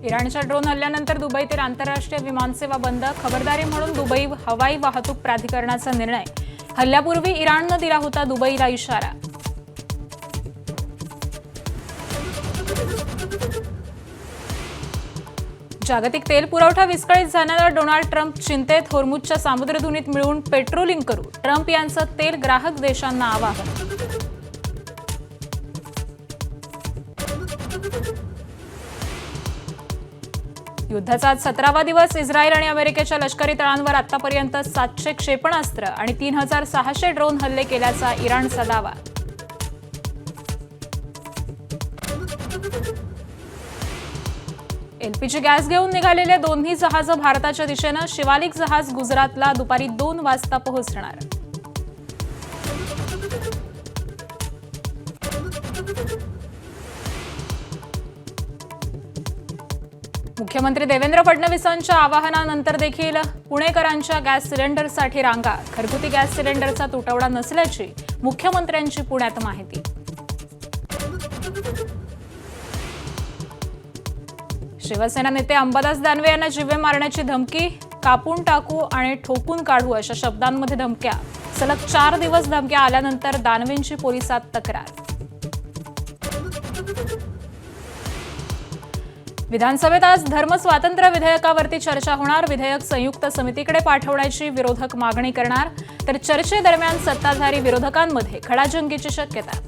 इराणच्या ड्रोन हल्ल्यानंतर दुबईतील आंतरराष्ट्रीय विमानसेवा बंद, खबरदारी म्हणून दुबई हवाई वाहतूक प्राधिकरणाचा निर्णय। हल्ल्यापूर्वी इराणनं दिला होता दुबईला इशारा। जागतिक तेल पुरवठा विस्कळीत झाल्यानं डोनाल्ड ट्रम्प चिंतेत, होर्मुझच्या सामुद्रधुनीत मिळून पेट्रोलिंग करू, ट्रम्प यांचं तेल ग्राहक देशांना आवाहन। युद्धाचा आज 17वा दिवस। इस्रायल आणि अमेरिकेच्या लष्करी तळांवर आतापर्यंत 700 क्षेपणास्त्र आणि 3600 ड्रोन हल्ले केल्याचा इराणचा दावा। एलपीजी गॅस घेऊन निघालेले दोन्ही जहाजं भारताच्या दिशेनं। शिवालिक जहाज गुजरातला दुपारी 2 वाजता पोहोचणार। मुख्यमंत्री देवेंद्र फडणवीसांच्या आवाहनानंतर देखील पुणेकरांच्या गॅस सिलेंडरसाठी रांगा। घरगुती गॅस सिलेंडरचा तुटवडा नसल्याची मुख्यमंत्र्यांची पुण्यात माहिती। शिवसेना नेते अंबादास दानवे यांना जीवे मारण्याची धमकी। कापून टाकू आणि ठोकून काढू अशा शब्दांमध्ये धमक्या। सलग 4 दिवस धमक्या आल्यानंतर दानवेंची पोलिसात तक्रार। विधानसभेत आज धर्मस्वातंत्र्य विधेयकावरती चर्चा होणार। विधेयक संयुक्त समितीकडे पाठवण्याची विरोधक मागणी करणार, तर चर्चेदरम्यान सत्ताधारी विरोधकांमध्ये खडाजंगीची शक्यता।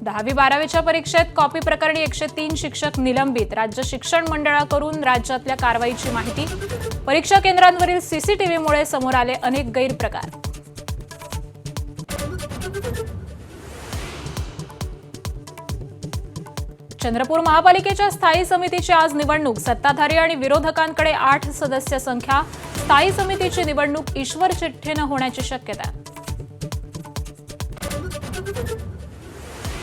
दहावी बारावीच्या परीक्षेत कॉपी प्रकरणी 103 शिक्षक निलंबित। राज्य शिक्षण मंडळाकडून राज्यातल्या कारवाईची माहिती। परीक्षा केंद्रांवरील सीसीटीव्हीमुळे समोर आले अनेक गैरप्रकार। चंद्रपूर महापालिकेच्या स्थायी समितीची आज निवडणूक। सत्ताधारी आणि विरोधकांकडे 8 सदस्य संख्या। स्थायी समितीची निवडणूक ईश्वर चिठ्ठीनं होण्याची शक्यता।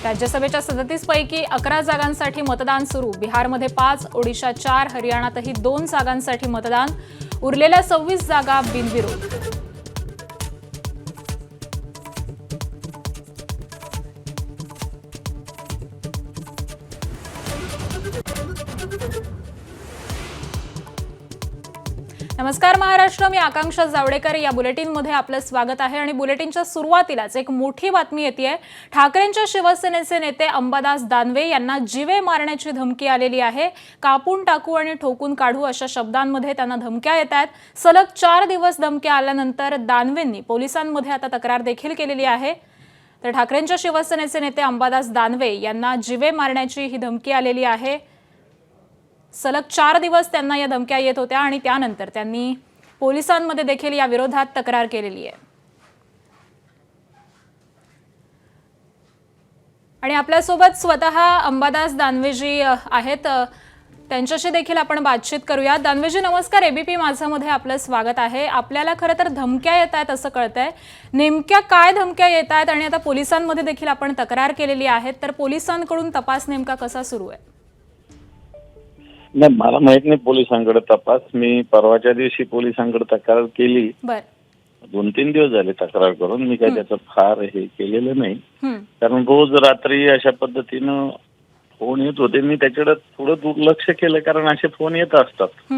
राज्यसभेच्या 37 पैकी 11 जागांसाठी मतदान सुरू। बिहारमध्ये 5, ओडिशा 4, हरियाणातही 2 जागांसाठी मतदान। उरलेल्या 26 जागा बिनविरोध। नमस्कार महाराष्ट्र, मी आकांक्षा जावडेकर। या बुलेटिनमध्ये आपलं स्वागत आहे आणि बुलेटिनच्या सुरुवातीलाच एक मोठी बातमी येतेय। ठाकरेंच्या शिवसेनेचे नेते अंबादास दानवे यांना जीवे मारण्याची धमकी आलेली आहे। कापून टाकू आणि ठोकून काढू अशा शब्दांमध्ये त्यांना धमक्या येत आहेत। सलग 4 दिवस धमक्या आल्यानंतर दानवेंनी पोलिसांमध्ये आता तक्रार देखील केलेली आहे। तर ठाकरेंच्या शिवसेनेचे नेते अंबादास दानवे यांना जीवे मारण्याची ही धमकी आलेली आहे। सलग 4 दिवस त्यांना या धमक्या येत होत्या आणि त्यानंतर त्यांनी पोलिसांमध्ये देखील या विरोधात तक्रार केलेली आहे। आणि आपल्यासोबत स्वतः अंबादास दानवेजी आहेत, त्यांच्याशी देखील आपण बातचीत करूया। दानवेजी नमस्कार, एबीपी माझामध्ये आपलं स्वागत आहे। आपल्याला खरं तर धमक्या येत आहेत असं कळतंय, नेमक्या काय धमक्या येत आहेत आणि आता पोलिसांमध्ये देखील आपण तक्रार केलेली आहे, तर पोलिसांकडून तपास नेमका कसा सुरू आहे? नाही, मला माहित नाही पोलिसांकडे तपास। मी परवाच्या दिवशी पोलिसांकडे तक्रार केली। 2-3 दिवस झाले तक्रार करून। मी काही त्याचं फार हे केलेलं नाही, कारण रोज रात्री अशा पद्धतीनं फोन येत होते। मी त्याच्याकडे थोडं दुर्लक्ष केलं, कारण असे फोन येत असतात।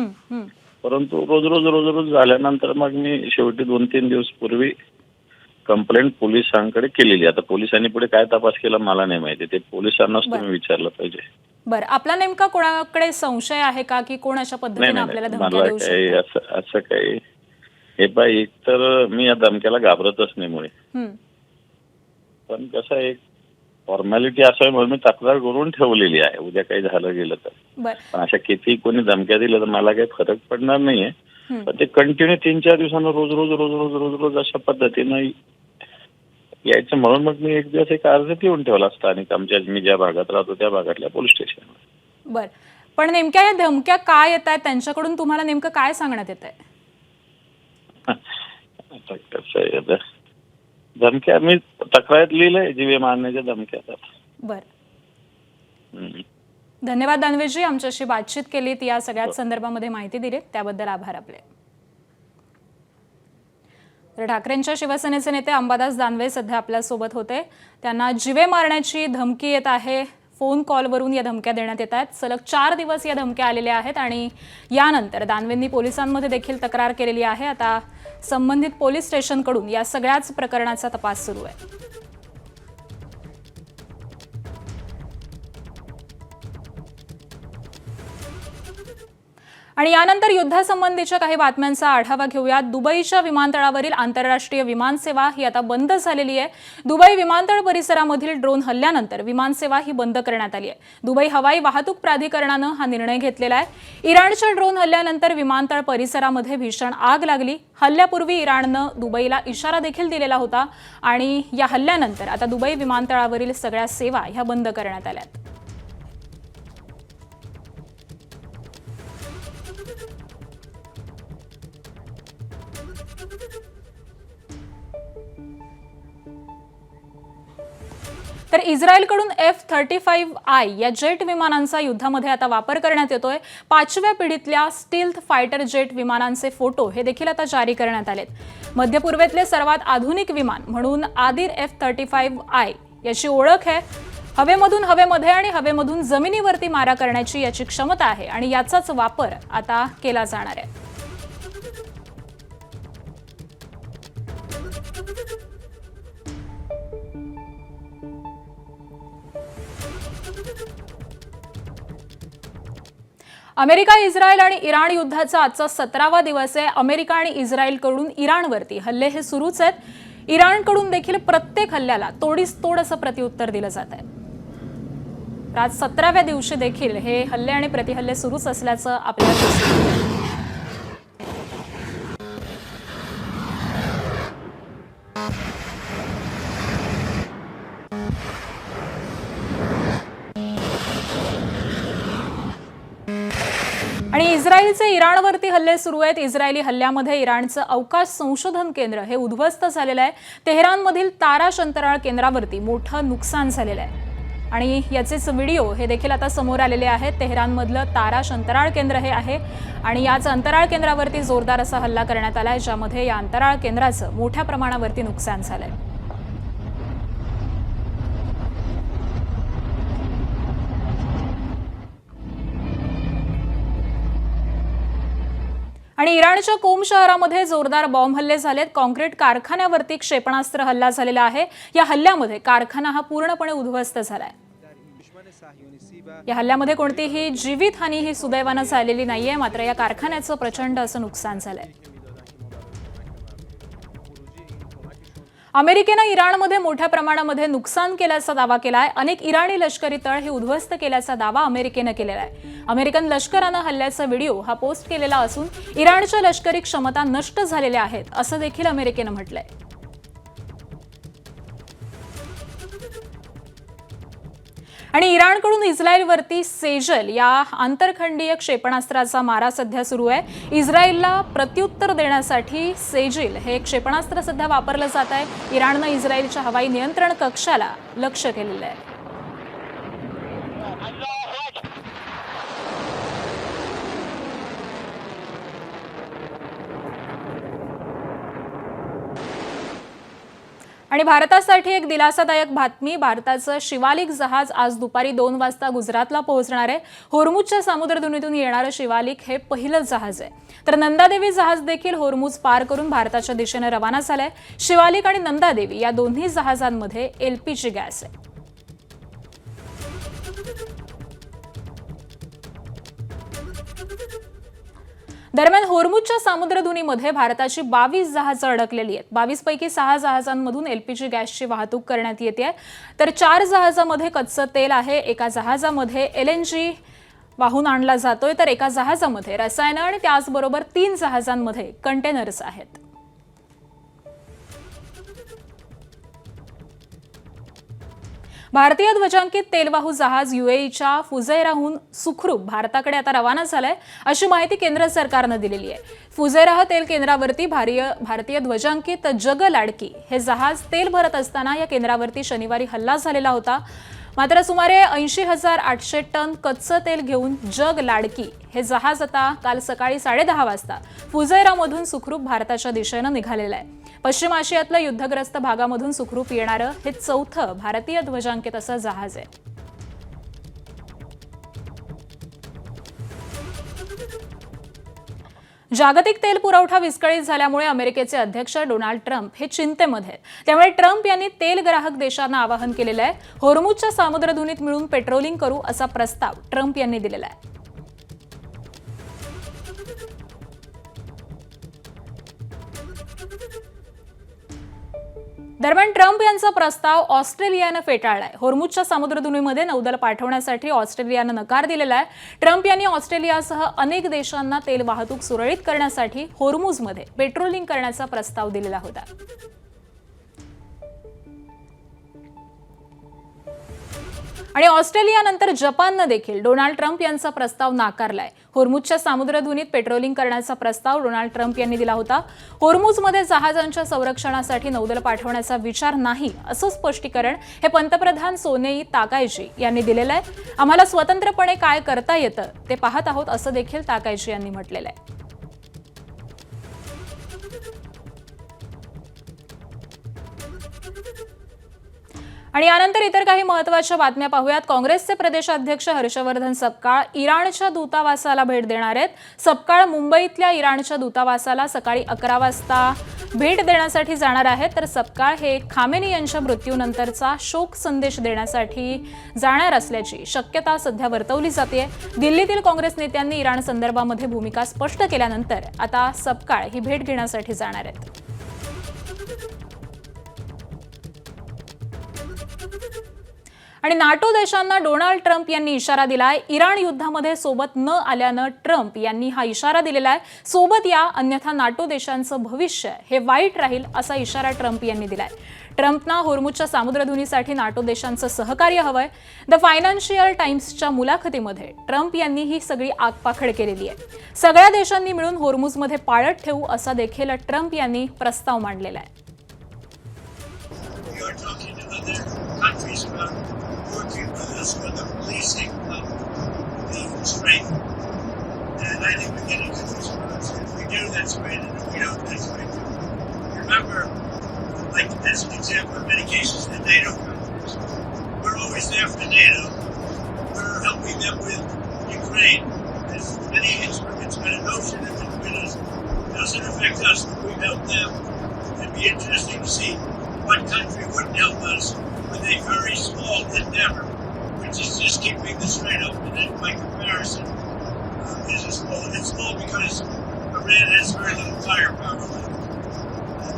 परंतु रोज रोज रोज रोज झाल्यानंतर मग मी शेवटी 2-3 दिवस पूर्वी कंप्लेंट पोलिसांकडे केलेली। आता पोलिसांनी पुढे काय तपास केला मला नाही माहिती, ते पोलिसांनाच तुम्ही विचारलं पाहिजे। बरं, आपला नेमका कोणाकडे संशय आहे का की कोण अशा पद्धतीने आपल्याला धमक्या देऊ शकतो? असं काही हे पाहिजे, एक तर मी या धमक्याला घाबरतच नाही मुळे, पण कसं एक फॉर्मॅलिटी असावी म्हणून मी तक्रार करून ठेवलेली आहे। उद्या काही झालं गेलं तर, पण अशा किती कोणी धमक्या दिल्या तर मला काही फरक पडणार नाहीये। पण ते कंटिन्यू 3-4 दिवसांना रोज रोज रोज रोज रोज रोज अशा पद्धतीनं यायचं, म्हणून मग मी एक दिवस एक अर्ज देऊन ठेवला स्थानिक आमच्या मी ज्या भागात राहतो त्या भागातल्या पोलीस स्टेशनवर। बरं, पण नेमक्या या धमक्या काय येत आहेत, त्यांच्याकडून तुम्हाला नेमकं काय सांगण्यात येत आहे? आता कसं आहे, धमक्या मी तक्रारीत लिहिलंय जीवे मारण्याच्या धमक्या। बरं, धन्यवाद दानवेजी, आमच्याशी बातचीत केलीत, या सगळ्या संदर्भामध्ये माहिती दिलीत त्याबद्दल आभार आपले। तर ठाकरेंच्या शिवसेनेचे नेते अंबादास दानवे सध्या आपल्यासोबत होते. त्यांना जीवे मारण्याची धमकी येत आहे. फोन कॉलवरून या धमक्या देण्यात येत आहेत. सलग 4 दिवस या धमक्या आलेल्या आहेत आणि यानंतर दानवेंनी पोलिसांमध्ये देखील तक्रार केलेली आहे. आता संबंधित पोलीस स्टेशनकडून या सगळ्याच प्रकरणाचा तपास सुरू आहे. आणि यानंतर युद्धासंबंधीच्या काही बातम्यांचा आढावा घेऊया. दुबईच्या विमानतळावरील आंतरराष्ट्रीय विमानसेवा ही आता बंद झालेली आहे. दुबई विमानतळ परिसरामधील ड्रोन हल्ल्यानंतर विमानसेवा ही बंद करण्यात आली आहे. दुबई हवाई वाहतूक प्राधिकरणानं हा निर्णय घेतलेला आहे. इराणच्या ड्रोन हल्ल्यानंतर विमानतळ परिसरामध्ये भीषण आग लागली. हल्ल्यापूर्वी इराणनं दुबईला इशारा देखील दिलेला होता आणि या हल्ल्यानंतर आता दुबई विमानतळावरील सगळ्या सेवा ह्या बंद करण्यात आल्या. तर इस्रायलकडून F-35I या जेट विमानांचा युद्धामध्ये आता वापर करण्यात येतोय. 5व्या पिढीतल्या स्टील्थ फायटर जेट विमानांचे फोटो हे देखील आता जारी करण्यात आलेत. मध्य पूर्वेतले सर्वात आधुनिक विमान म्हणून आदिर F-35I याची ओळख आहे. हवेमधून हवेमध्ये आणि हवेमधून जमिनीवरती मारा करण्याची याची क्षमता आहे आणि याचाच वापर आता केला जाणार आहे. अमेरिका, इस्रायल आणि इराण युद्धाचा आजचा 17वा दिवस आहे. अमेरिका आणि इस्रायलकडून इराणवरती हल्ले हे सुरूच आहेत. इराणकडून देखील प्रत्येक हल्ल्याला तोडीस तोड असं प्रत्युत्तर दिलं जात आहे. आज 17व्या दिवशी देखील हे हल्ले आणि प्रतिहल्ले सुरूच असल्याचं आपल्याला दिसतं. आणि इस्रायलचे इराणवरती हल्ले सुरू आहेत. इस्रायली हल्ल्यामध्ये इराणचं अवकाश संशोधन केंद्र हे उद्ध्वस्त झालेलं आहे. तेहरानमधील ताराश अंतराळ केंद्रावरती मोठं नुकसान झालेलं आहे आणि याचेच व्हिडिओ हे देखील आता समोर आलेले आहेत. तेहरानमधलं ताराश अंतराळ केंद्र हे आहे आणि याच अंतराळ केंद्रावरती जोरदार असा हल्ला करण्यात आलाय, ज्यामध्ये या अंतराळ केंद्राचं मोठ्या प्रमाणावरती नुकसान झालंय. आणि इराणच्या कोम शहरामध्ये जोरदार बॉम्ब हल्ले झालेत. कॉन्क्रीट कारखान्यावरती क्षेपणास्त्र हल्ला झालेला आहे. या हल्ल्यामध्ये कारखाना हा पूर्णपणे उद्ध्वस्त झालाय. या हल्ल्यामध्ये कोणतीही जीवितहानी ही सुदैवानं झालेली नाहीये, मात्र या कारखान्याचं प्रचंड असं नुकसान झालंय. अमेरिकेनं इराणमध्ये मोठ्या प्रमाणामध्ये नुकसान केल्याचा दावा केलाय. अनेक इराणी लष्करी तळ हे उद्ध्वस्त केल्याचा दावा अमेरिकेनं केलेला आहे. अमेरिकन लष्करानं हल्ल्याचा व्हिडिओ हा पोस्ट केलेला असून इराणच्या लष्करी क्षमता नष्ट झालेल्या आहेत असं देखील अमेरिकेनं म्हटलंय. आणि इराणकडून इस्रायलवरती सेजल या आंतरखंडीय क्षेपणास्त्राचा मारा सध्या सुरू आहे. इस्रायलला प्रत्युत्तर देण्यासाठी सेजिल हे क्षेपणास्त्र सध्या वापरलं जात आहे. इराणनं इस्रायलच्या हवाई नियंत्रण कक्षाला लक्ष्य केलेलं आहे. आणि भारतासाठी एक दिलासादायक बातमी. भारताचं शिवालिक जहाज आज दुपारी 2 वाजता गुजरातला पोहोचणार आहे. होर्मुझच्या समुद्रधुनीतून येणारं शिवालिक हे पहिलं जहाज आहे. तर नंदादेवी जहाज देखील होर्मुझ पार करून भारताच्या दिशेने रवाना झालंय. शिवालिक आणि नंदादेवी या दोन्ही जहाजांमध्ये LPG गॅस आहे. दरम्यान होर्मुझच्या समुद्रधुनीमध्ये भारताची 22 जहाजं अडकलेली आहेत. 22 पैकी 6 जहाजांमधून LPG गॅसची वाहतूक करण्यात येते. तर 4 जहाजांमध्ये कच्चं तेल आहे. एका जहाजामध्ये LNG वाहून आणला जातोय, तर एका जहाजामध्ये रसायनं आणि त्याचबरोबर 3 जहाजांमध्ये कंटेनर्स आहेत. भारतीय ध्वजांकित तेलवाहू जहाज UAEच्या फुजैराहून सुखरूप भारताकडे आता रवाना झालंय, अशी माहिती केंद्र सरकारनं दिलेली आहे. फुजैराह तेल केंद्रावरती भारतीय ध्वजांकित जग लाडकी हे जहाज तेल भरत असताना या केंद्रावरती शनिवारी हल्ला झालेला होता. मात्र सुमारे 80,800 टन कच्चं तेल घेऊन जग लाडकी हे जहाज आता काल सकाळी 10:30 वाजता फुजैरामधून सुखरूप भारताच्या दिशेनं निघालेलं आहे। पश्चिम आशियातल्या युद्धग्रस्त भागामधून सुखरूप येणारं हे चौथं भारतीय ध्वजांकित असं जहाज आहे। जागतिक तेल पुरवठा विस्कळीत झाल्यामुळे अमेरिकेचे अध्यक्ष डोनाल्ड ट्रम्प हे चिंतेमध्ये आहेत। त्यामुळे ट्रम्प यांनी तेल ग्राहक देशांना आवाहन केलेलं आहे। होर्मुझच्या सामुद्रधुनीत मिळून पेट्रोलिंग करू असा प्रस्ताव ट्रम्प यांनी दिलेला आहे। दरम्यान ट्रम्प यांचा प्रस्ताव ऑस्ट्रेलियानं फेटाळलाय। होर्मुझच्या सामुद्रधुनीमध्ये नौदल पाठवण्यासाठी ऑस्ट्रेलियानं नकार दिलेला आहे। ट्रम्प यांनी ऑस्ट्रेलियासह अनेक देशांना तेल वाहतूक सुरळीत करण्यासाठी होर्मुझमध्ये पेट्रोलिंग करण्याचा प्रस्ताव दिलेला होता। आणि ऑस्ट्रेलियानंतर जपाननं देखील डोनाल्ड ट्रम्प यांचा प्रस्ताव नाकारलाय। होर्मुझच्या सामुद्रधुनीत पेट्रोलिंग करण्याचा प्रस्ताव डोनाल्ड ट्रम्प यांनी दिला होता। होर्मुझमध्ये जहाजांच्या संरक्षणासाठी नौदल पाठवण्याचा विचार नाही असं स्पष्टीकरण हे पंतप्रधान सोनेई ताकायची यांनी दिलेलं आहे। आम्हाला स्वतंत्रपणे काय करता येतं ते पाहत आहोत असं देखील ताकायची यांनी म्हटलेलं आहे। आणि यानंतर इतर काही महत्त्वाच्या बातम्या पाहूयात। काँग्रेसचे प्रदेशाध्यक्ष हर्षवर्धन सपकाळ इराणच्या दूतावासाला भेट देणार आहेत। सपकाळ मुंबईतल्या इराणच्या दूतावासाला सकाळी 11 वाजता भेट देण्यासाठी जाणार आहेत। तर सपकाळ हे खामेनी यांच्या मृत्यूनंतरचा शोक संदेश देण्यासाठी जाणार असल्याची शक्यता सध्या वर्तवली जाते। दिल्लीतील काँग्रेस नेत्यांनी इराण संदर्भामध्ये भूमिका स्पष्ट केल्यानंतर आता सपकाळ ही भेट घेण्यासाठी जाणार आहेत। आणि नाटो देशांना डोनाल्ड ट्रम्प यांनी इशारा दिलाय। इराण युद्धामध्ये सोबत न आल्यानं ट्रम्प यांनी हा इशारा दिलेला आहे। सोबत या अन्यथा नाटो देशांचं भविष्य हे वाईट राहील असा इशारा ट्रम्प यांनी दिलाय। ट्रम्पना होर्मुझच्या सामुद्रधुनीसाठी नाटो देशांचं सहकार्य हवंय। द फायनान्शियल टाइम्सच्या मुलाखतीमध्ये ट्रम्प यांनी ही सगळी आगपाखड केलेली आहे। सगळ्या देशांनी मिळून होर्मुझमध्ये पाळत ठेवू असा देखील ट्रम्प यांनी प्रस्ताव मांडलेला आहे। Working with us for the policing of the Strait. And I think we're getting good response. If we do, that's great. And if we don't, that's great. Remember, like as an example, in many cases, the NATO countries, we're always there for NATO. We're helping them with Ukraine. There's it's been a notion that it doesn't affect us, but we help them. It'd be interesting to see what country wouldn't help us with a very small endeavor, which is just keeping the strait open. And by comparison, is small. It's small because Iran has very little firepower left.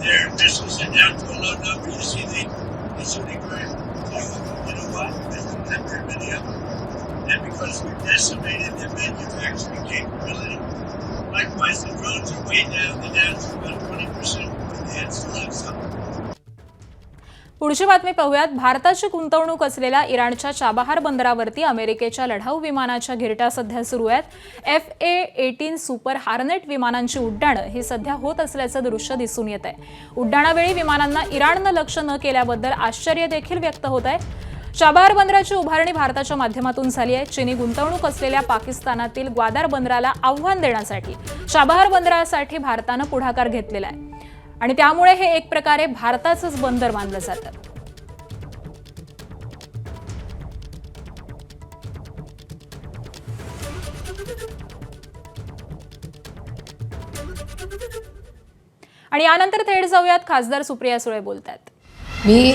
Their missiles are down to a low number. You see, they're shooting very few of them in a while. There's not very many of them. And because we've decimated their manufacturing capability. Likewise, the drones are way down. They're down to about 20%, but they still have some. पुढची बातमी पाहूयात। भारताची गुंतवणूक असलेल्या इराणच्या Chabahar बंदरावरती अमेरिकेच्या लढाऊ विमानाच्या घिरट्या सध्या सुरू आहेत। FA-18 सुपर हार्नेट विमानांची उड्डाणं ही सध्या होत असल्याचं दृश्य दिसून येत आहे। उड्डाणावेळी विमानांना इराणनं लक्ष्य न केल्याबद्दल आश्चर्य देखील व्यक्त होत आहे। चाबहार बंदराची उभारणी भारताच्या माध्यमातून झाली आहे। चीनी गुंतवणूक असलेल्या पाकिस्तानातील ग्वादर बंदराला आव्हान देण्यासाठी चाबहार बंदरासाठी भारतानं पुढाकार घेतलेला आहे आणि त्यामुळे हे एक प्रकारे भारताचंच बंदर मानलं जातं। आणि यानंतर थेट जाऊयात खासदार सुप्रिया सुळे बोलतात। मी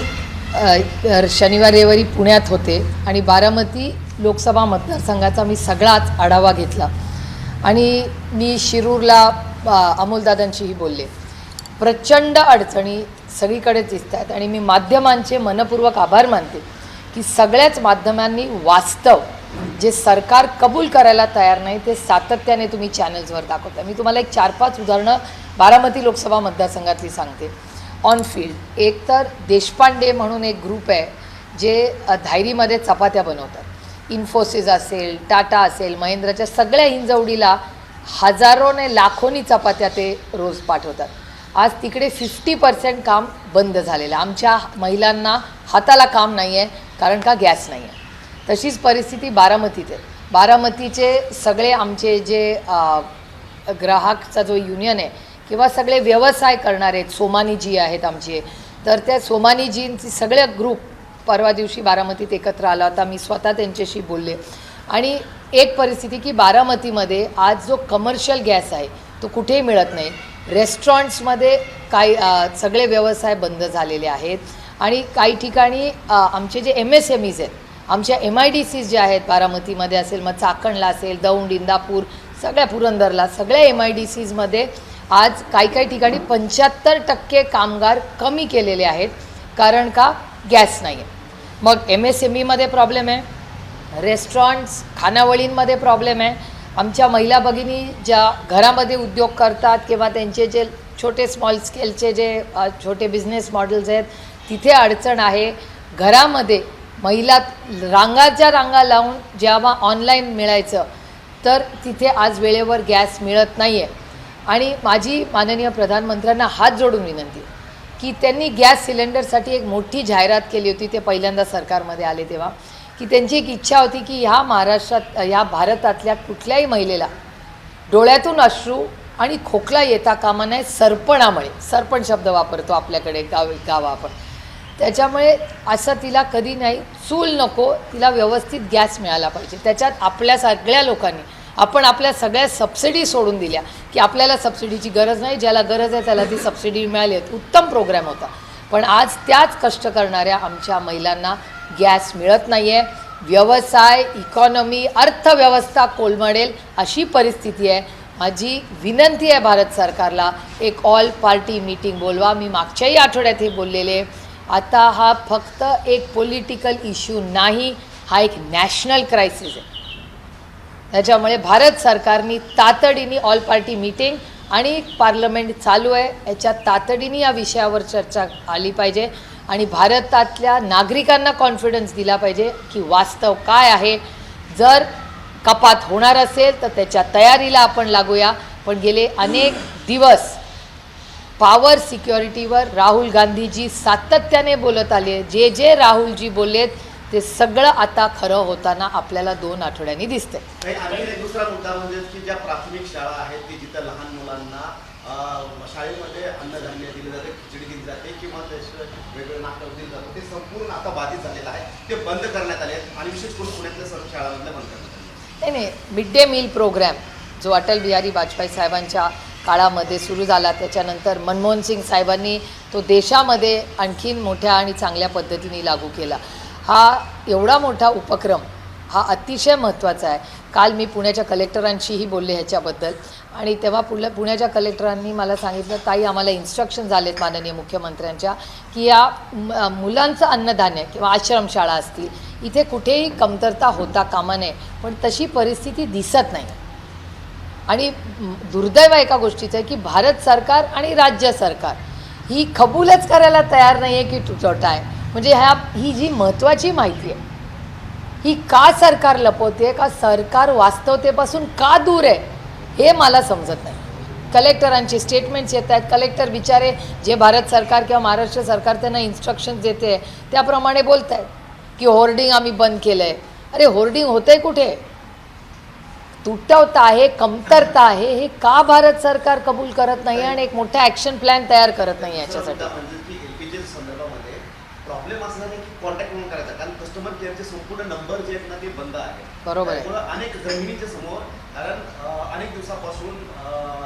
शनिवार रविवारी पुण्यात होते आणि बारामती लोकसभा मतदारसंघाचा मी सगळाच आढावा घेतला आणि मी शिरूरला अमोलदादांशीही बोलले। प्रचंड अडचणी सगळीकडे दिसत आहेत आणि मी माध्यमांचे मनपूर्वक आभार मानते की सगळ्याच माध्यमांनी वास्तव जे सरकार कबूल करायला तयार नाही ते सातत्याने तुम्ही चॅनल्सवर दाखवता। मी तुम्हाला एक 4-5 उदाहरणं बारामती लोकसभा मतदारसंघातली सांगते। ऑन फील्ड एक तर देशपांडे म्हणून एक ग्रुप आहे जे धायरीमध्ये चपात्या बनवतात। इन्फोसिस असेल, टाटा असेल, महिंद्राच्या सगळ्या हिंजवडीला हजारोने लाखोनी चपात्या ते रोज पाठवतात। आज तिकडे 50% काम बंद झालेलं। आमच्या महिलांना हाताला काम नाही आहे कारण का गॅस नाही आहे. तशीच परिस्थिती बारामतीत आहे. बारामतीचे सगळे आमचे जे ग्राहकचा जो युनियन आहे किंवा सगळे व्यवसाय करणारे सोमानीजी आहेत आमचे, तर त्या सोमानीजींचे सगळे ग्रुप परवा दिवशी बारामतीत एकत्र आला होता. मी स्वतः त्यांच्याशी बोलले आणि एक परिस्थिती की बारामतीमध्ये आज जो कमर्शियल गॅस आहे तो कुठेही मिळत नाही. रेस्टॉरंट्समध्ये काही सगळे व्यवसाय बंद झालेले आहेत आणि काही ठिकाणी आमचे जे MSMEs आहेत, आमच्या MIDCs जे आहेत बारामतीमध्ये असेल, मग चाकणला असेल, दौंड, इंदापूर, सगळ्या पुरंदरला, सगळ्या MIDCsमध्ये आज काही ठिकाणी 75% कामगार कमी केलेले आहेत. कारण का गॅस नाही आहे. मग MSMEमध्ये प्रॉब्लेम आहे, रेस्टॉरंट्स खानावळींमध्ये प्रॉब्लेम आहे. आमच्या महिला भगिनी ज्या घरामध्ये उद्योग करतात किंवा त्यांचे जे छोटे स्मॉल स्केलचे जे छोटे बिझनेस मॉडेल्स आहेत तिथे अडचण आहे. घरामध्ये महिला रांगा लावून जेव्हा ऑनलाईन मिळायचं तर तिथे आज वेळेवर गॅस मिळत नाही आहे. आणि माझी माननीय प्रधानमंत्र्यांना हात जोडून विनंती की त्यांनी गॅस सिलेंडरसाठी एक मोठी जाहिरात केली होती. ते पहिल्यांदा सरकारमध्ये आले तेव्हा की त्यांची एक इच्छा होती की ह्या महाराष्ट्रात, ह्या भारतातल्या कुठल्याही महिलेला डोळ्यातून अश्रू आणि खोकला येता कामा नये. सरपणामुळे, सरपण शब्द वापरतो आपल्याकडे गाव आपण, त्याच्यामुळे असं तिला कधी नाही, चूल नको, तिला व्यवस्थित गॅस मिळाला पाहिजे. त्याच्यात आपल्या सगळ्या लोकांनी आपण आपल्या सगळ्या सबसिडी सोडून दिल्या की आपल्याला सबसिडीची गरज नाही, ज्याला गरज आहे त्याला ती सबसिडी मिळाली. उत्तम प्रोग्राम होता. पण आज त्याच कष्ट करणाऱ्या आमच्या महिलांना गॅस मिळत नाही आहे. व्यवसाय, इकॉनॉमी, अर्थव्यवस्था कोलमडेल अशी परिस्थिती आहे. माझी विनंती आहे भारत सरकारला, एक ऑल पार्टी मीटिंग बोलवा. मी मागच्याही आठवड्यात हे बोललेले. आता हा फक्त एक पॉलिटिकल इश्यू नाही, हा एक नॅशनल क्रायसिस आहे. त्याच्यामुळे भारत सरकारने तातडीने ऑल पार्टी मीटिंग आणि पार्लमेंट चालू आहे, याच्यात तातडीने या विषयावर चर्चा आली पाहिजे आणि भारतातल्या नागरिकांना कॉन्फिडन्स दिला पाहिजे की वास्तव काय आहे. जर कपात होणार असेल तर त्याच्या तयारीला आपण लागूया. पण गेले अनेक दिवस पॉवर सिक्युरिटीवर राहुल गांधीजी सातत्याने बोलत आले. जे राहुलजी बोललेत ते सगळं आता खरं होताना आपल्याला 2 आठवड्यांनी दिसतंय. आणि एक दुसरा मुद्दा म्हणजे की ज्या प्राथमिक शाळा आहेत की जिथं लहान मुलांना शाळेमध्ये अन्नधान्य दिले जाते, खिचडी दिली जाते किंवा वेगवेगळे नाटक दिले जातं, ते संपूर्ण आता बाधित झालेलं आहे. ते बंद करण्यात आले आणि विशेष करून पुण्यातल्या सर्व शाळांमधल्या बंद करण्यात आले. नाही, मिड डे मील प्रोग्राम जो अटल बिहारी वाजपेयी साहेबांच्या काळामध्ये सुरू झाला, त्याच्यानंतर मनमोहन सिंग साहेबांनी तो देशामध्ये आणखीन मोठ्या आणि चांगल्या पद्धतीने लागू केला. हा एवढा मोठा उपक्रम हा अतिशय महत्त्वाचा आहे. काल मी पुण्याच्या कलेक्टरांशीही बोलले ह्याच्याबद्दल आणि तेव्हा पुण्याच्या कलेक्टरांनी मला सांगितलं, ताई आम्हाला इन्स्ट्रक्शन झालेत माननीय मुख्यमंत्र्यांच्या की या मुलांचं अन्नधान्य किंवा आश्रमशाळा असतील इथे कुठेही कमतरता होता कामा नये. पण तशी परिस्थिती दिसत नाही. आणि दुर्दैव एका गोष्टीचं आहे की भारत सरकार आणि राज्य सरकार ही कबूलच करायला तयार नाही आहे की तुटवडा आहे. म्हणजे ही जी महत्त्वाची माहिती आहे ही का सरकार लपवते, का सरकार वास्तवतेपासून का दूर आहे हे मला समजत नाही. कलेक्टरांची स्टेटमेंट्स येत आहेत, कलेक्टर बिचारे जे भारत सरकार किंवा महाराष्ट्र सरकार त्यांना इन्स्ट्रक्शन्स देते त्याप्रमाणे बोलत आहेत की होर्डिंग आम्ही बंद केलं आहे. अरे होर्डिंग होतं आहे कुठे? तुटवता आहे, कमतरता आहे, हे का भारत सरकार कबूल करत नाही आणि एक मोठा ॲक्शन प्लॅन तयार करत नाही याच्यासाठी? LPG संदर्भामध्ये प्रॉब्लेम असणार नाही की कॉन्टॅक्ट म्हणून करायचा, कारण कस्टमर केअरचे संपूर्ण नंबर जे आहेत ना ते बंद आहे. बरोबर आहे. त्यामुळे अनेक गृहिणीच्या समोर, कारण अनेक दिवसापासून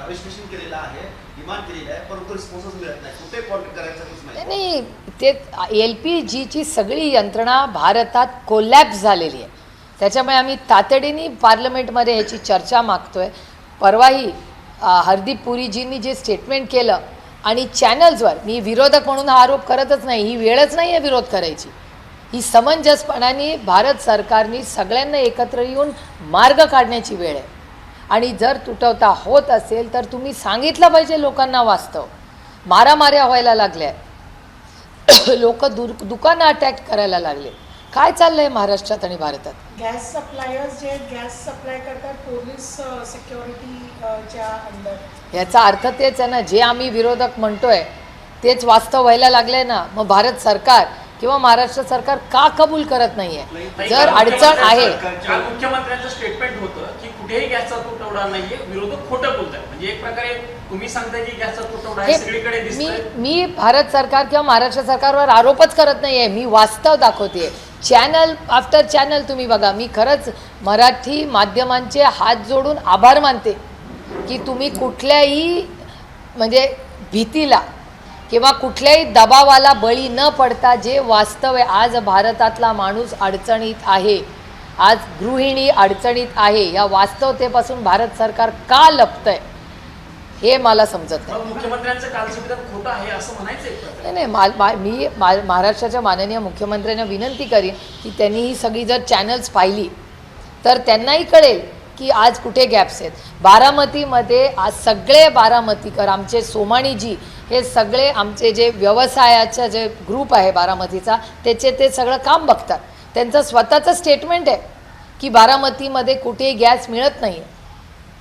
रजिस्ट्रेशन केलेलं आहे, डिमांड केलेली आहे, परंतु रिस्पॉन्सच मिळत नाही. कुठे कॉन्टॅक्ट करायचं नाही. ते LPGची सगळी यंत्रणा भारतात कोलॅप्स झालेली आहे. त्याच्यामुळे आम्ही तातडीने पार्लमेंटमध्ये ह्याची चर्चा मागतोय. परवाही हरदीप पुरीजींनी जे स्टेटमेंट केलं आणि चॅनल्सवर, मी विरोधक म्हणून हा आरोप करतच नाही, ही वेळच नाही आहे विरोध करायची. ही समंजसपणाने भारत सरकारने सगळ्यांना एकत्र येऊन मार्ग काढण्याची वेळ आहे. आणि जर तुटवता होत असेल तर तुम्ही सांगितलं पाहिजे लोकांना. वास्तव मारामाऱ्या व्हायला लागल्या, लोक दुकानं अटॅक करायला लागले. काय चाललंय महाराष्ट्रात आणि भारतात? गॅस सप्लायर्स जे गॅस सप्लाय करतात पोलीस सिक्युरिटीच्या अंडर, याचा अर्थ तेच आहे ना, जे आम्ही विरोधक म्हणतोय तेच वास्तव व्हायला लागलंय ना. मग भारत सरकार किंवा महाराष्ट्र सरकार का कबूल करत नाहीये? जर अडचण आहे, काल मुख्यमंत्र्यांचं स्टेटमेंट होतं की कुठेही गॅसचा तुटवडा नाहीये, विरोधक खोटं बोलतात. म्हणजे एक प्रकारे तुम्ही सांगताय की गॅसचा तुटवडा आहे, सगळीकडे दिसतोय. मी भारत सरकार किंवा महाराष्ट्र सरकारवर आरोपच करत नाहीये, मी वास्तव दाखवते. चॅनल आफ्टर चॅनल तुम्ही बघा. मी खरंच मराठी माध्यमांचे हात जोडून आभार मानते की तुम्ही कुठल्याही म्हणजे भीतीला किंवा कुठल्याही दबावाला बळी न पडता जे वास्तव आहे, आज भारतातला माणूस अडचणीत आहे, आज गृहिणी अडचणीत आहे, या वास्तवतेपासून भारत सरकार का लपतंय हे मला समजत नाही. मुख्यमंत्र्यांचं कालचं विधान खोटं आहे असं म्हणायचं? नाही, मी महाराष्ट्राच्या माननीय मुख्यमंत्र्यांना विनंती करीन की त्यांनी ही सगळी जर चॅनल्स पाहिली तर त्यांनाही कळेल की आज कुठे गॅप्स आहेत. बारामतीमध्ये आज सगळे बारामतीकर, आमचे सोमाणीजी, हे सगळे आमचे जे व्यवसायाचं जे ग्रुप आहे बारामतीचा, ते सगळं काम बघतात. त्यांचं स्वतःचं स्टेटमेंट आहे की बारामतीमध्ये कुठेही गॅस मिळत नाही.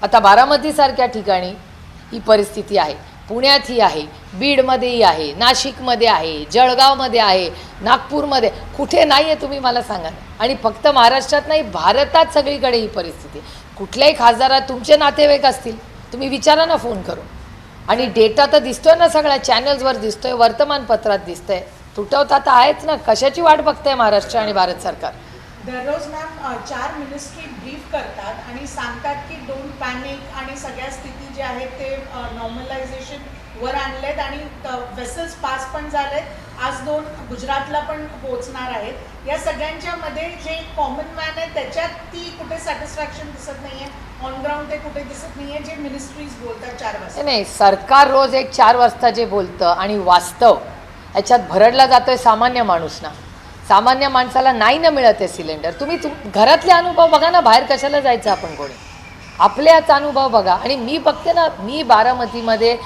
आता बारामतीसारख्या ठिकाणी ही परिस्थिती आहे, पुण्यातही आहे, बीडमध्येही आहे, नाशिकमध्ये आहे, जळगावमध्ये आहे, नागपूरमध्ये, कुठे नाही आहे तुम्ही मला सांगा. आणि फक्त महाराष्ट्रात नाही, भारतात सगळीकडे ही परिस्थिती. कुठल्याही खासदारात तुमचे नातेवाईक असतील, तुम्ही विचारा ना फोन करून. आणि डेटा तर दिसतोय ना, सगळ्या चॅनल्सवर दिसतोय, वर्तमानपत्रात दिसतंय. तुटवता तर आहेच ना. कशाची वाट बघताय महाराष्ट्र आणि भारत सरकार? दररोज मॅम 4 मिनिस्ट्री ब्रीफ करतात आणि सांगतात की डोंट पॅनिक आणि सगळ्या स्थिती जे आहेत ते नॉर्मलायझेशन वर आणलेत आणि वेसल्स पास पण झालेत. आज 2 गुजरातला पण पोहोचणार आहेत. या सगळ्यांच्या मध्ये जे कॉमन मॅन आहे त्याच्यात ती कुठे सॅटिस्फॅक्शन दिसत नाहीये, ऑन ग्राउंड ते कुठे दिसत नाहीये जे मिनिस्ट्रीज बोलतात 4 वाजता. नाही, सरकार रोज एक 4 वाजता जे बोलतं आणि वास्तव याच्यात भरडला जातोय सामान्य माणूस ना. सामान्य माणसाला नाही ना मिळत आहे सिलेंडर. तुम्ही घरातले अनुभव बघा ना, बाहेर कशाला जायचं आपण कोणी, आपल्याच अनुभव बघा. आणि मी बघते ना, मी बारामतीमध्ये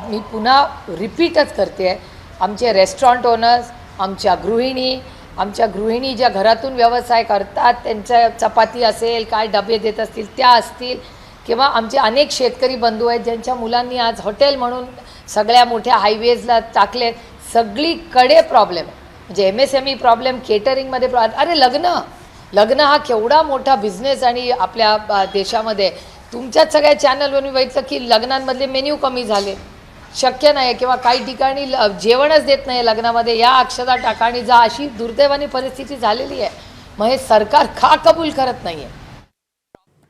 मी पुन्हा रिपीटच करते, आमचे रेस्टॉरंट ओनर्स, आमच्या गृहिणी ज्या घरातून व्यवसाय करतात, त्यांच्या चपाती असेल, काय डबे देत असतील त्या असतील, किंवा आमचे अनेक शेतकरी बंधू आहेत ज्यांच्या मुलांनी आज हॉटेल म्हणून सगळ्या मोठ्या हायवेजला टाकले. सगळीकडे प्रॉब्लेम आहे. म्हणजे MSME प्रॉब्लेम, केटरिंगमध्ये प्रॉब्लेम. अरे लग्न हा केवढा मोठा बिझनेस आणि आपल्या देशामध्ये तुमच्याच सगळ्या चॅनलवर मी बघितलं की लग्नांमधले मेन्यू कमी झाले, शक्य नाही, किंवा काही ठिकाणी जेवणच देत नाही लग्नामध्ये, या अक्षता टाका आणि जा, अशी दुर्दैवानी परिस्थिती झालेली आहे. मग हे सरकार का कबूल करत नाही आहे?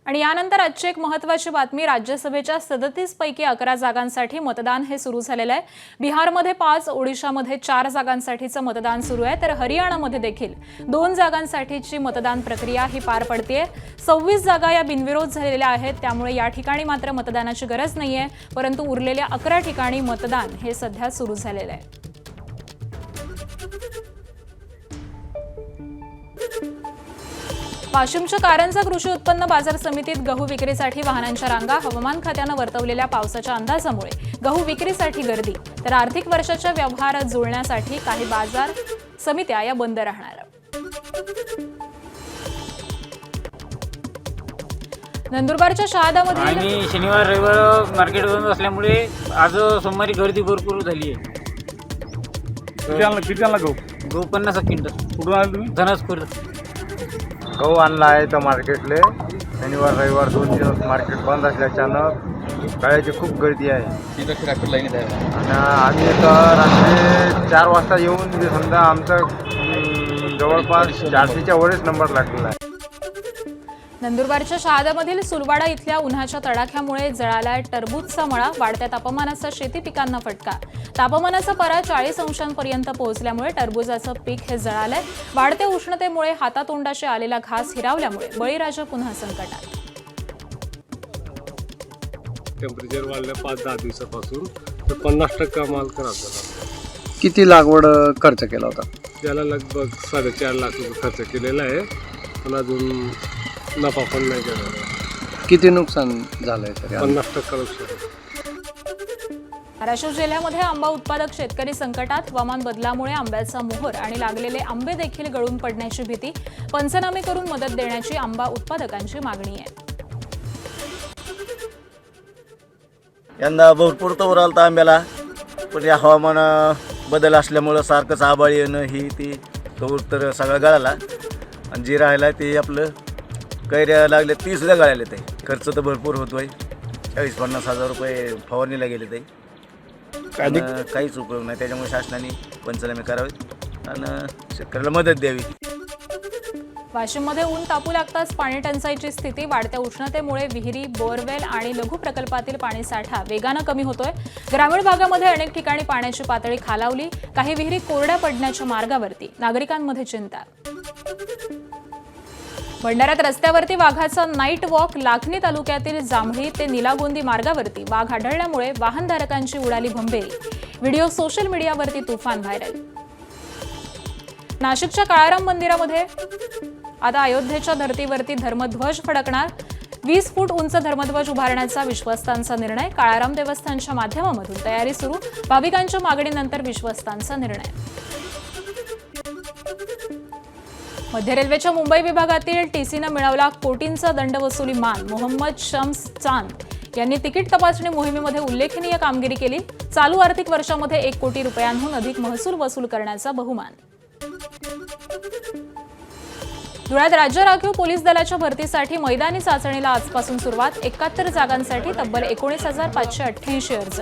आणि यानंतर आजची एक महत्त्वाची बातमी. राज्यसभेच्या 37 पैकी 11 जागांसाठी मतदान हे सुरू झालेलं आहे. बिहारमध्ये 5, ओडिशामध्ये 4 जागांसाठीचं मतदान सुरू आहे, तर हरियाणामध्ये देखील 2 जागांसाठीची मतदान प्रक्रिया ही पार पडतेय. 26 जागा या बिनविरोध झालेल्या आहेत, त्यामुळे या ठिकाणी मात्र मतदानाची गरज नाहीये, परंतु उरलेल्या 11 ठिकाणी मतदान हे सध्या सुरू झालेलं आहे. वाशिमच्या कारंजा कृषी उत्पन्न बाजार समितीत गहू विक्रीसाठी वाहनांच्या रांगा. हवामान खात्यानं वर्तवलेल्या पावसाच्या अंदाजामुळे गहू विक्रीसाठी गर्दी, तर आर्थिक वर्षाच्या व्यवहार जुळण्यासाठी काही बाजार समित्या या बंद राहणार. नंदुरबारच्या शहादामध्ये आणि शनिवार रविवार मार्केट बंद असल्यामुळे आज सोमवारी गर्दी भरपूर झाली आहे. किती आणला गहू 50 क्विंटल. कुठून आले तुम्ही? धनसपूर. गहू आणला आहे तर मार्केटले शनिवार रविवार 2 दिवस मार्केट बंद असल्याच्यानं गाड्याची खूप गर्दी आहे. आणि आम्ही तर रात्री 4 वाजता येऊन म्हणजे समजा आमचा जवळपास 400च्या वरच नंबर लागलेला आहे. नंदुरबारच्या शहादामधील सुलवाडा इथल्या उन्हाच्या तडाख्यामुळे जळालाय टरबूजचा मळा. वाढत्या तापमानाचा शेती पिकांना फटका. तापमानाचा पारा 40 अंशांपर्यंत पोहोचल्यामुळे टरबूजाचं पीक हे जळालंय. वाढत्या उष्णतेमुळे हातातोंडाशी आलेला घास हिरावल्यामुळे बळीराजा पुन्हा संकटात. टेम्परेचर वाढलं 5-10 दिवसापासून तर 50% माल खराब झाला. किती लागवड खर्च केला होता? त्याला लगभग 4.5 लाख रुपये खर्च केलेला आहे, पण अजून नफा पण नाही केला. किती नुकसान झालंय? 50% नुकसान. धाराशिव जिल्ह्यामध्ये आंबा उत्पादक शेतकरी संकटात. हवामान बदलामुळे आंब्याचा मोहर आणि लागलेले आंबे देखील गळून पडण्याची भीती. पंचनामे करून मदत देण्याची आंबा उत्पादकांची मागणी आहे. यंदा भरपूर तोवर आलता आंब्याला, पण या हवामान बदल असल्यामुळं सारखंच आबाळ येणं ही ती तो तर सगळं गळाला आणि जे राहिला ते आपलं कैऱ्या लागल्या ती सुद्धा गळाले ते खर्च तर भरपूर होतो आहे 40-50 हजार रुपये फवारणीला गेले ते काहीच उपयोग नाही. त्याच्यामुळे शासनाने पंचनामे करावेत आणि शेतकऱ्याला मदत द्यावी. वाशिममध्ये ऊन तापू लागताच पाणी टंचाईची स्थिती. वाढत्या उष्णतेमुळे विहिरी, बोअरवेल आणि लघु प्रकल्पातील पाणीसाठा वेगानं कमी होतोय. ग्रामीण भागामध्ये अनेक ठिकाणी पाण्याची पातळी खालावली. काही विहिरी कोरड्या पडण्याच्या मार्गावरती. नागरिकांमध्ये चिंता. भंडाऱ्यात रस्त्यावरती वाघाचा नाईट वॉक. लाखनी तालुक्यातील जांभळी ते निलागोंदी मार्गावरती वाघ आढळल्यामुळे वाहनधारकांची उडाली भंबेरी. व्हिडिओ सोशल मीडियावरती तुफान व्हायरल. नाशिकच्या काळाराम मंदिरामध्ये आता अयोध्येच्या धर्तीवरती धर्मध्वज फडकणार. 20 फूट उंच धर्मध्वज उभारण्याचा विश्वस्तांचा निर्णय. काळाराम देवस्थानच्या माध्यमातून तयारी सुरू. भाविकांच्या मागणीनंतर विश्वस्तांचा निर्णय. मध्य रेल्वेच्या मुंबई विभागातील टीसीनं मिळवला कोटींचा दंड वसुली मान. मोहम्मद शम्स चांद यांनी तिकीट तपासणी मोहिमेमध्ये उल्लेखनीय कामगिरी केली. चालू आर्थिक वर्षामध्ये 1 कोटी रुपयांहून अधिक महसूल वसूल करण्याचा बहुमान. धुळ्यात राज्य राखीव पोलीस दलाच्या भरतीसाठी मैदानी चाचणीला आजपासून सुरुवात. 71 जागांसाठी तब्बल 19,588 अर्ज.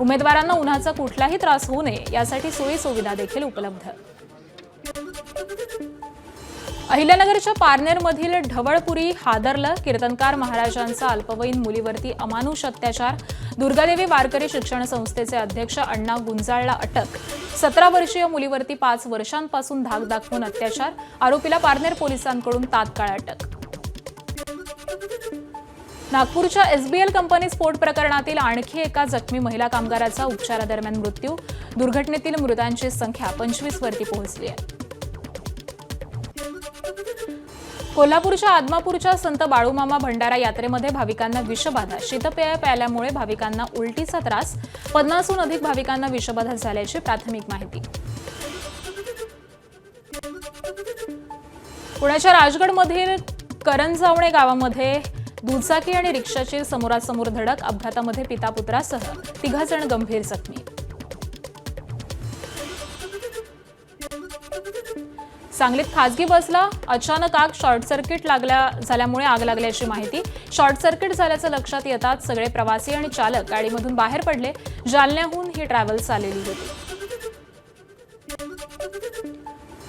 उमेदवारांना उन्हाचा कुठलाही त्रास होऊ नये यासाठी सोयी सुविधा देखील उपलब्ध. अहिल्यानगरच्या पारनेरमधील ढवळपुरी हादरलं. कीर्तनकार महाराजांचा अल्पवयीन मुलीवरती अमानुष अत्याचार. दुर्गादेवी वारकरी शिक्षण संस्थेचे अध्यक्ष अण्णा गुंजाळला अटक. 17 वर्षीय मुलीवरती 5 वर्षांपासून धाक दाखवून अत्याचार. आरोपीला पारनेर पोलिसांकडून तात्काळ अटक. नागपूरच्या एसबीएल कंपनी स्फोट प्रकरणातील आणखी एका जखमी महिला कामगाराचा उपचारादरम्यान मृत्यू. दुर्घटनेतील मृतांची संख्या 25 वरती पोहोचली आहे. कोल्हापूरच्या आदमापूरच्या संत बाळूमामा भंडारा यात्रेमध्ये भाविकांना विषबाधा. शीतपेय प्यायल्यामुळे भाविकांना उलटीचा त्रास. 50हून अधिक भाविकांना विषबाधा झाल्याची प्राथमिक माहिती. पुण्याच्या राजगडमधील करंजावणे गावामध्ये दुचाकी आणि रिक्षाची समोरासमोर धडक. अपघातामध्ये पिता पुत्रासह 3 जण गंभीर जखमी. सांगलीत खासगी बसला अचानक आग. शॉर्ट सर्किट झाल्यामुळे आग लागल्याची माहिती. शॉर्ट सर्किट झाल्याचं लक्षात येताच सगळे प्रवासी आणि चालक गाडीमधून बाहेर पडले. जालन्याहून ही ट्रॅव्हल्स आलेली होती.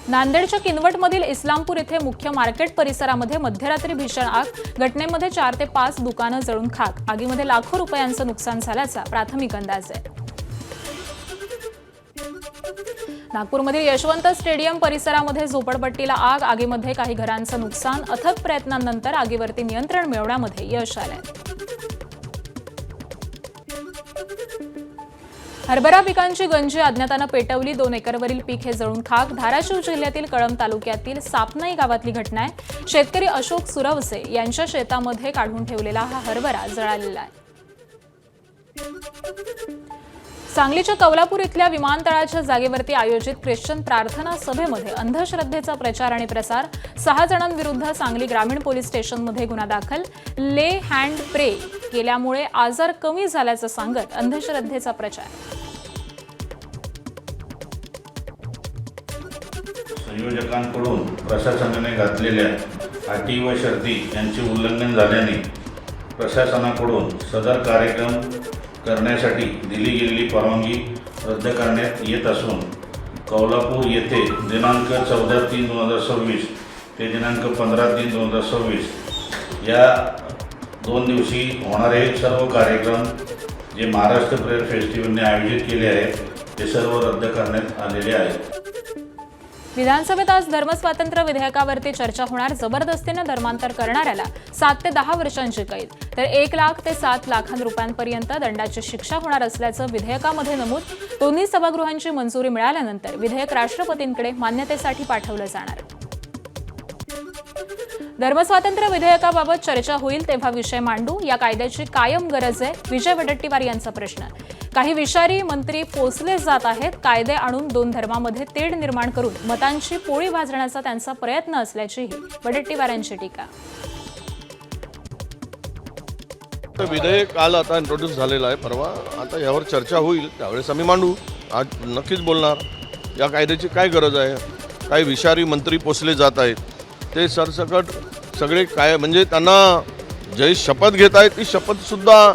नांदेडच्या किनवटमधील इस्लामपूर येथे मुख्य मार्केट परिसरामध्ये मध्यरात्री भीषण आग. घटनेमध्ये 4 ते 5 दुकानं जळून खाक. आगीमध्ये लाखो रुपयांचं नुकसान झाल्याचा प्राथमिक अंदाज आहे. नागपूरमधील यशवंत स्टेडियम परिसरामध्ये झोपडपट्टीला आग. आगीमध्ये काही घरांचं नुकसान. अथक प्रयत्नांनंतर आगीवरती नियंत्रण मिळवण्यामध्ये यश आलंय. हरभरा पिकांची गंजी अज्ञातानं पेटवली. 2 एकरवरील पीक हे जळून खाक. धाराशिव जिल्ह्यातील कळंब तालुक्यातील सापनाई गावातली घटना आहे. शेतकरी अशोक सुरवसे यांच्या शेतामध्ये काढून ठेवलेला हा हरभरा जळालेला आहे. सांगलीच्या कौलापूर इथल्या विमानतळाच्या जागेवरती आयोजित ख्रिश्चन प्रार्थना सभेमध्ये अंधश्रद्धेचा प्रचार आणि प्रसार. 6 जणांविरुद्ध सांगली ग्रामीण पोलीस स्टेशनमध्ये गुन्हा दाखल. ले हँड प्रे केल्यामुळे आजार कमी झाल्याचं सांगत अंधश्रद्धेचा प्रचार. संयोजकांकडून प्रशासनाने घातलेल्या अटी व शर्ती यांचे उल्लंघन झाल्याने प्रशासनाकडून सदर कार्यक्रम करण्यासाठी दिली गेलेली परवानगी रद्द करण्यात येत असून कौलापूर येथे दिनांक 14/3/2026 ते दिनांक 15/3/2026 या 2 दिवशी होणारे सर्व कार्यक्रम जे महाराष्ट्र प्रेयर फेस्टिवलने आयोजित केले आहेत ते सर्व रद्द करण्यात आलेले आहेत. विधानसभेत आज धर्मस्वातंत्र्य विधेयकावरती चर्चा होणार. जबरदस्तीने धर्मांतर करणाऱ्याला 7 ते 10 वर्षांची कैद तर 1 लाख ते 7 लाख रुपयांपर्यंत दंडाची शिक्षा होणार असल्याचं विधेयकामध्ये नमूद. दोन्ही सभागृहांची मंजुरी मिळाल्यानंतर विधेयक राष्ट्रपतींकडे मान्यतेसाठी पाठवलं जाणार. धर्मस्वातंत्र्य विधेयकाबाबत चर्चा होईल तेव्हा विषय मांडू. या कायद्याची कायम गरज आहे. विजय वडेट्टीवार यांचा प्रश्न. काही विषारी मंत्री पोसले जात आहेत. कायदे आणून 2 धर्मामध्ये तेढ निर्माण करून मतांची पोळी भाजण्याचा त्यांचा प्रयत्न असल्याचीही वडेट्टीवारांची टीका. विधेयक काल आता इंट्रोड्यूस झालेलं आहे परवा. आता यावर चर्चा होईल त्यावेळेस आम्ही मांडू. आज नक्कीच बोलणार या कायद्याची काय गरज आहे. काही विषारी मंत्री पोचले जात आहेत, ते सरसकट सगळे काय म्हणजे त्यांना जे शपथ घेत आहेत ती शपथसुद्धा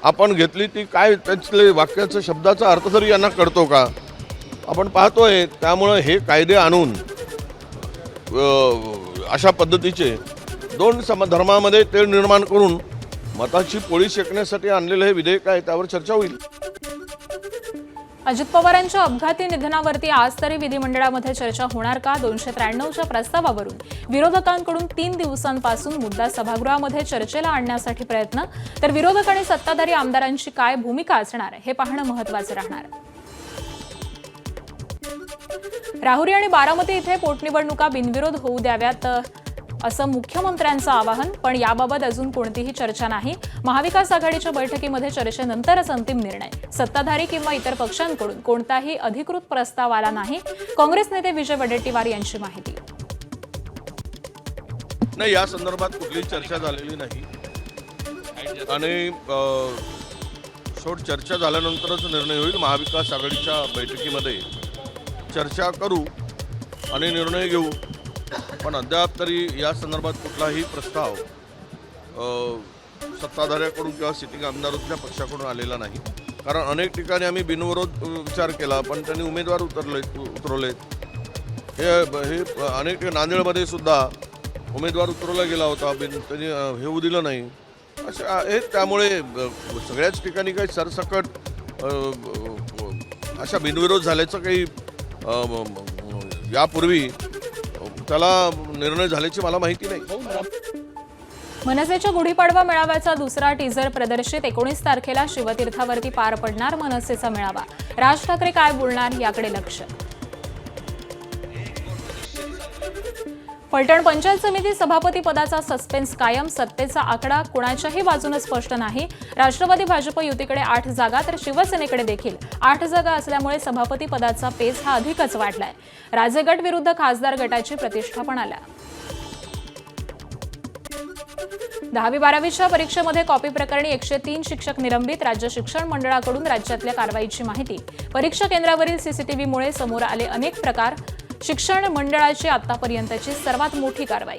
आपण घेतली, ती काय त्यातले वाक्याचं शब्दाचा अर्थ तरी यांना कळतो का आपण पाहतोय. त्यामुळं हे कायदे आणून अशा पद्धतीचे दोन धर्मामध्ये तेढ निर्माण करून मताची पोळी शेकण्यासाठी आणलेलं हे विधेयक आहे, त्यावर चर्चा होईल. अजित पवारांच्या अपघाती निधनावरती आज तरी विधिमंडळामध्ये चर्चा होणार का? 293च्या प्रस्तावावरून विरोधकांकडून 3 दिवसांपासून मुद्दा सभागृहामध्ये चर्चेला आणण्यासाठी प्रयत्न, तर विरोधक आणि सत्ताधारी आमदारांची काय भूमिका असणार हे पाहणं महत्त्वाचं राहणार. राहुरी आणि बारामती इथे पोटनिवडणुका बिनविरोध होऊ द्याव्यात असं मुख्यमंत्र्यांचं आवाहन, पण याबाबत अजून कोणतीही चर्चा नाही. महाविकास आघाडीच्या बैठकीमध्ये चर्चेनंतरच अंतिम निर्णय. सत्ताधारी किंवा इतर पक्षांकडून कोणताही अधिकृत प्रस्ताव आला नाही. काँग्रेस नेते विजय वडेट्टीवार यांची माहिती. नाही, या संदर्भात कुठलीही चर्चा झालेली नाही आणि चर्चा झाल्यानंतरच निर्णय होईल. महाविकास आघाडीच्या बैठकीमध्ये चर्चा करू आणि निर्णय घेऊ, पण अद्याप तरी या संदर्भात कुठलाही प्रस्ताव सत्ताधाऱ्याकडून किंवा सिटिंग आमदारांच्या पक्षाकडून आलेला नाही. कारण अनेक ठिकाणी आम्ही बिनविरोध विचार केला, पण त्यांनी उमेदवार उतरवलेत. हे अनेक नांदेडमध्ये सुद्धा उमेदवार उतरवला गेला होता, त्यांनी हे होऊ दिलं नाही. असे आहेत, त्यामुळे सगळ्याच ठिकाणी काही सरसकट अशा बिनविरोध झाल्याचं काही यापूर्वी त्याला निर्णय झाल्याची मला माहिती नाही. मनसेच्या गुढीपाडवा मेळाव्याचा दुसरा टीझर प्रदर्शित. 19 तारखेला शिवतीर्थावरती पार पडणार मनसेचा मेळावा. राज ठाकरे काय बोलणार याकडे लक्ष. फलटण पंचायत समिती सभापती पदाचा सस्पेन्स कायम. सत्तेचा आकडा कुणाच्याही बाजूने स्पष्ट नाही. राष्ट्रवादी भाजप युतीकडे 8 जागा तर शिवसेनेकडे देखील 8 जागा असल्यामुळे सभापती पदाचा पेच हा अधिकच वाढलाय. राजे गट विरुद्ध खासदार गटाची प्रतिष्ठा पण आल्या. 10वी-12वीच्या परीक्षेमध्ये कॉपी प्रकरणी 103 शिक्षक निलंबित. राज्य शिक्षण मंडळाकडून राज्यातल्या कारवाईची माहिती. परीक्षा केंद्रावरील सीसीटीव्हीमुळे समोर आले अनेक प्रकार. शिक्षण मंडळाची आतापर्यंतची सर्वात मोठी कारवाई.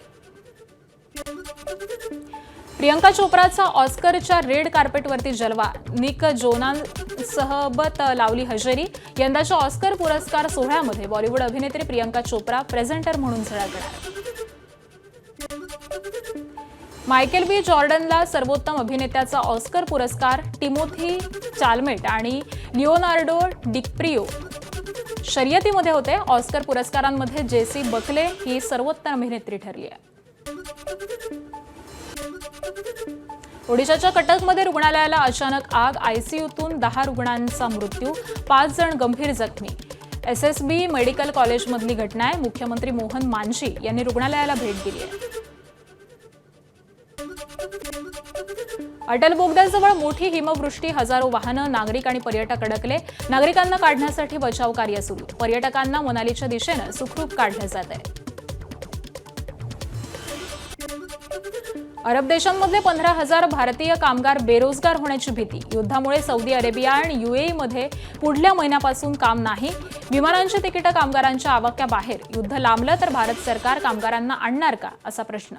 प्रियंका चोप्राचा ऑस्करच्या रेड कार्पेटवरती जलवा. निक जोनासोबत लावली हजेरी. यंदाच्या ऑस्कर पुरस्कार सोहळ्यामध्ये बॉलिवूड अभिनेत्री प्रियंका चोप्रा प्रेझेंटर म्हणून झळकणार. मायकेल बी जॉर्डनला सर्वोत्तम अभिनेत्याचा ऑस्कर पुरस्कार. टिमोथी चालमेट आणि लिओनार्डो डिकॅप्रियो शर्यतीमध्ये होते. ऑस्कर पुरस्कारांमध्ये जेसी बकले ही सर्वोत्तम अभिनेत्री ठरली आहे. ओडिशाच्या कटकमध्ये रुग्णालयाला अचानक आग. आयसीयूतून 10 रुग्णांचा मृत्यू, 5 जण गंभीर जखमी. एसएसबी मेडिकल कॉलेजमधली घटना आहे. मुख्यमंत्री मोहन मांझी यांनी रुग्णालयाला भेट दिली आहे. अटल बोगद्याजवळ मोठी हिमवृष्टी. हजारो वाहनं, नागरिक आणि पर्यटक अडकले. नागरिकांना काढण्यासाठी बचाव कार्य सुरू. पर्यटकांना मनालीच्या दिशेनं सुखरूप काढलं जात आहे. अरब देशांमधले 15,000 भारतीय कामगार बेरोजगार होण्याची भीती. युद्धामुळे सौदी अरेबिया आणि UAE पुढल्या महिन्यापासून काम नाही. विमानांची तिकीटं कामगारांच्या आवाक्याबाहेर. युद्ध लांबलं तर भारत सरकार कामगारांना आणणार का, असा प्रश्न.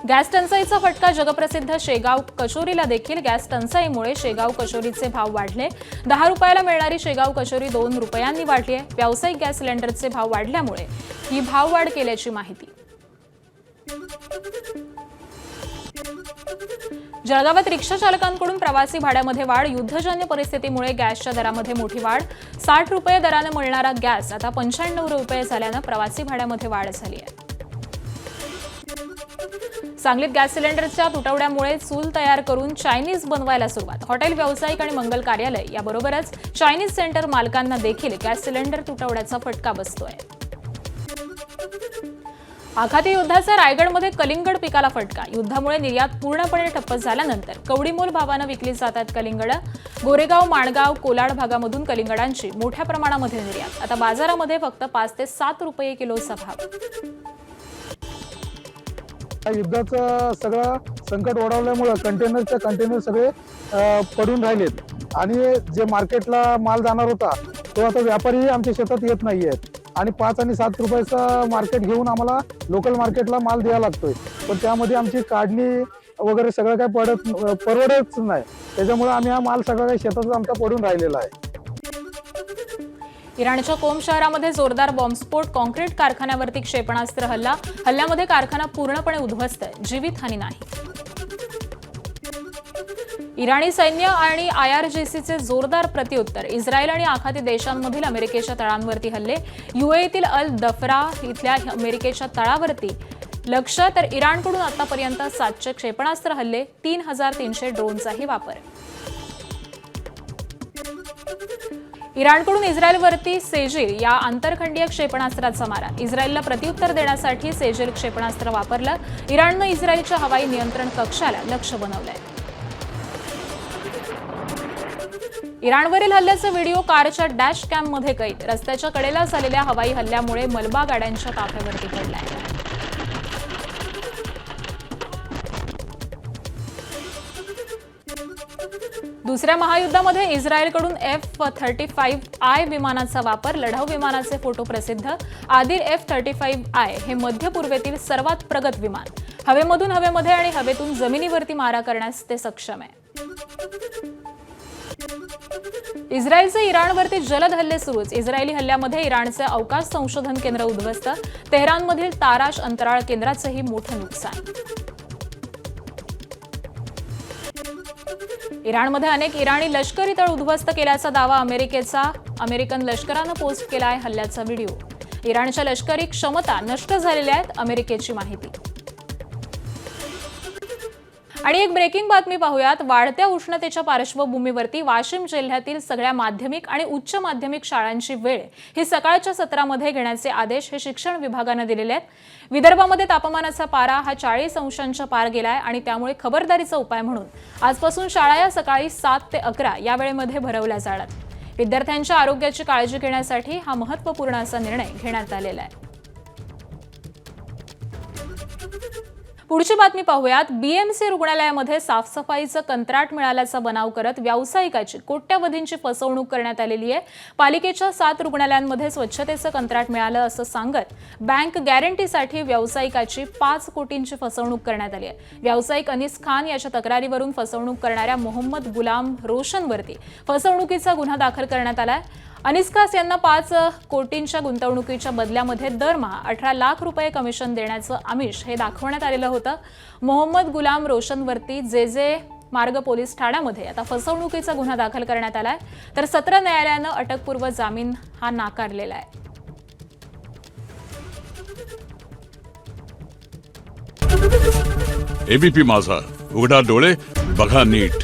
गॅस टंचाईचा फटका जगप्रसिद्ध शेगाव कचोरीला देखील. गॅस टंचाईमुळे शेगाव कचोरीचे भाव वाढले. 10 रुपयाला मिळणारी शेगाव कचोरी 2 रुपयांनी वाढली आहे. व्यावसायिक गॅस सिलेंडरचे भाव वाढल्यामुळे ही भाववाढ केल्याची माहिती. जळगावात रिक्षा चालकांकडून प्रवासी भाड्यामध्ये वाढ. युद्धजन्य परिस्थितीमुळे गॅसच्या दरामध्ये मोठी वाढ. 60 रुपये दराने मिळणारा गॅस आता 95 रुपये झाल्यानं प्रवासी भाड्यामध्ये वाढ झाली आहे. सांगलीत गॅस सिलेंडरच्या तुटवड्यामुळे चूल तयार करून चायनीज बनवायला सुरुवात. हॉटेल व्यावसायिक आणि मंगल कार्यालय याबरोबरच चायनीज सेंटर मालकांना देखील गॅस सिलेंडर तुटवड्याचा फटका बसतोय. आखाती युद्धाचा रायगडमध्ये कलिंगड पिकाला फटका. युद्धामुळे निर्यात पूर्णपणे ठप्प झाल्यानंतर कवडीमोल भावानं विकली जातात कलिंगड. गोरेगाव, माणगाव, कोलाड भागामधून कलिंगडांची मोठ्या प्रमाणामध्ये निर्यात. आता बाजारामध्ये फक्त 5 ते 7 रुपये किलोचा भाव. युद्धाचं सगळं संकट ओढवल्यामुळं कंटेनर सगळे पडून राहिलेत आणि जे मार्केटला माल जाणार होता तो आता व्यापारी आमच्या शेतात येत नाही आहेत आणि 5 आणि 7 रुपयाचा मार्केट घेऊन आम्हाला लोकल मार्केटला माल द्यावा लागतोय, पण त्यामध्ये आमची काढणी वगैरे सगळं काही परवडतच नाही. त्याच्यामुळे आम्ही हा माल सगळा काही शेतातच आमचा पडून राहिलेला आहे. इराणच्या कोम शहरामध्ये जोरदार बॉम्बस्फोट, कॉन्क्रीट कारखान्यावरती क्षेपणास्त्र हल्ल्यामध्ये कारखाना पूर्णपणे उद्ध्वस्त आहे, जीवितहानी नाही. इराणी सैन्य आणि IRGCचे जोरदार प्रत्युत्तर, इस्रायल आणि आखाती देशांमधील अमेरिकेच्या तळांवरती हल्ले, UAEतील अल दफरा इथल्या अमेरिकेच्या तळावरती लक्ष, तर इराणकडून आतापर्यंत 700 क्षेपणास्त्र हल्ले, 3300 ड्रोनचाही वापर. इराणकडून इस्रायलवरती सेजिल या आंतरखंडीय क्षेपणास्त्राचा मारा, इस्रायलला प्रत्युत्तर देण्यासाठी सेजिल क्षेपणास्त्र वापरलं, इराणनं इस्रायलच्या हवाई नियंत्रण कक्षाला लक्ष्य बनवलंय. इराणवरील हल्ल्याचा व्हिडिओ कारच्या डॅश कॅममध्ये कैद, रस्त्याच्या कडेला झालेल्या हवाई हल्ल्यामुळे मलबा गाड्यांच्या ताफ्यावरती पडलाय. दुसऱ्या महायुद्धामध्ये इस्रायलकडून F-35I विमानाचा वापर, लढाऊ विमानाचे फोटो प्रसिद्ध, आदिल F-35I हे मध्य पूर्वेतील सर्वात प्रगत विमान, हवेमधून हवेमध्ये आणि हवेतून जमिनीवरती मारा करण्यास ते सक्षम आहे. इस्रायलचे इराणवरती जलद हल्ले सुरूच, इस्रायली हल्ल्यामध्ये इराणचे अवकाश संशोधन केंद्र उद्ध्वस्त, तेहरानमधील ताराश अंतराळ केंद्राचंही मोठं नुकसान. इराणमध्ये अनेक इराणी लष्करी तळ उद्ध्वस्त केल्याचा दावा अमेरिकन लष्करानं पोस्ट केलाय. हल्ल्याचा व्हिडिओ, इराणच्या लष्करी क्षमता नष्ट झालेल्या आहेत, अमेरिकेची माहिती. आणि एक ब्रेकिंग बातमी पाहूयात. वाढत्या उष्णतेच्या पार्श्वभूमीवरती वाशिम जिल्ह्यातील सगळ्या माध्यमिक आणि उच्च माध्यमिक शाळांची वेळ ही सकाळच्या सत्रामध्ये घेण्याचे आदेश हे शिक्षण विभागाने दिलेले आहेत. विदर्भामध्ये तापमानाचा पारा हा 40 अंशांच्या पार गेलाय आणि त्यामुळे खबरदारीचा उपाय म्हणून आजपासून शाळा या सकाळी 7 ते 11 या वेळेमध्ये भरवल्या जाणार. विद्यार्थ्यांच्या आरोग्याची काळजी घेण्यासाठी हा महत्त्वपूर्ण असा निर्णय घेण्यात आलेला आहे. पुढची बातमी पाहूयात. BMC रुग्णालयामध्ये साफसफाईचं कंत्राट मिळाल्याचा बनाव करत व्यावसायिकाची कोट्यवधींची फसवणूक करण्यात आलेली आहे. पालिकेच्या 7 रुग्णालयांमध्ये स्वच्छतेचं कंत्राट मिळालं असं सांगत बँक गॅरंटीसाठी व्यावसायिकाची 5 कोटींची फसवणूक करण्यात आली आहे. व्यावसायिक अनीस खान याच्या तक्रारीवरून फसवणूक करणाऱ्या मोहम्मद गुलाम रोशनवरती फसवणुकीचा गुन्हा दाखल करण्यात आलाय. अनीस खान यांना 5 कोटींच्या गुंतवणुकीच्या बदल्यामध्ये दरमहा 18 लाख रुपये कमिशन देण्याचं आमिष हे दाखवण्यात आलेलं होतं. मोहम्मद गुलाम रोशनवरती जे मार्ग पोलीस ठाण्यामध्ये आता फसवणुकीचा गुन्हा दाखल करण्यात आलाय, तर सत्र न्यायालयानं अटकपूर्व जामीन हा नाकारलेला आहे. ABP माझा, उघडा डोळे बघा नीट.